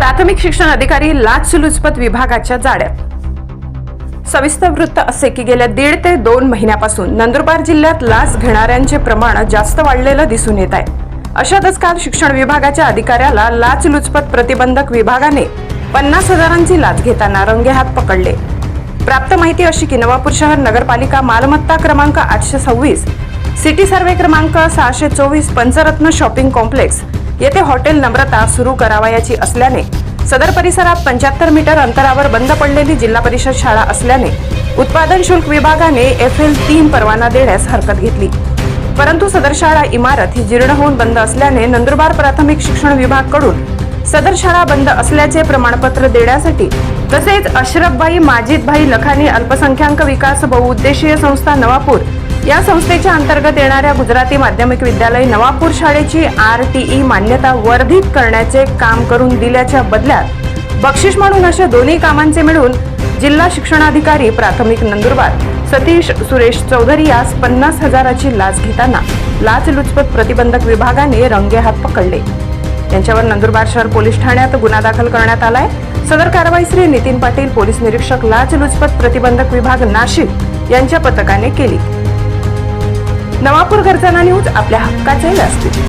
प्राथमिक शिक्षण अधिकारी लाचलुचपत विभागाच्या जाळ्यात। सविस्तर वृत्त असे की गेल्या 1.5 ते 2 महिन्यापासून नंदुरबार जिल्ह्यात लाच घेणाऱ्यांचे प्रमाण जास्त वाढलेलं दिसून येत आहे। अशातच काल शिक्षण विभागाच्या अधिकाऱ्याला लाचलुचपत प्रतिबंधक विभागाने 50,000ची लाच घेताना रंगेहात पकडले। प्राप्त माहिती अशी की नवापूर शहर नगरपालिका मालमत्ता क्रमांक 826, सिटी सर्वे क्रमांक 624 पंचरत्न शॉपिंग कॉम्प्लेक्स येथे हॉटेल नम्रता सुरू करावयाची असल्याने सदर परिसरात 75 मीटर अंतरावर बंद पडलेली जिल्हा परिषद शाळा असल्याने उत्पादन शुल्क विभागाने FL3 परवाना देण्यास हरकत घेतली। परंतु सदर शाळा इमारत ही जीर्ण होऊन बंद असल्याने नंदुरबार प्राथमिक शिक्षण विभागाकडून सदर शाळा बंद असल्याचे प्रमाणपत्र देण्यासाठी तसेच अशरफभाई माजिदभाई लखानी अल्पसंख्याक विकास बहुउद्देशीय संस्था नवापूर या संस्थेच्या अंतर्गत येणाऱ्या गुजराती माध्यमिक विद्यालय नवापूर शाळेची RTE मान्यता वर्धित करण्याचे काम करून दिल्याच्या बदल्यात बक्षीस म्हणून अशा दोन्ही कामांचे मिळून जिल्हा शिक्षणाधिकारी प्राथमिक नंदुरबार सतीश सुरेश चौधरी यास 50,000ची लाच घेताना लाचलुचपत प्रतिबंधक विभागाने रंगेहात पकडले। त्यांच्यावर नंदुरबार शहर पोलीस ठाण्यात गुन्हा दाखल करण्यात आलाय। सदर कारवाई श्री नितीन पाटील पोलीस निरीक्षक लाचलुचपत प्रतिबंधक विभाग नाशिक यांच्या पथकाने केली। नवापूर गर्जना न्यूज आपल्या हक्काचे व्यासपीठ।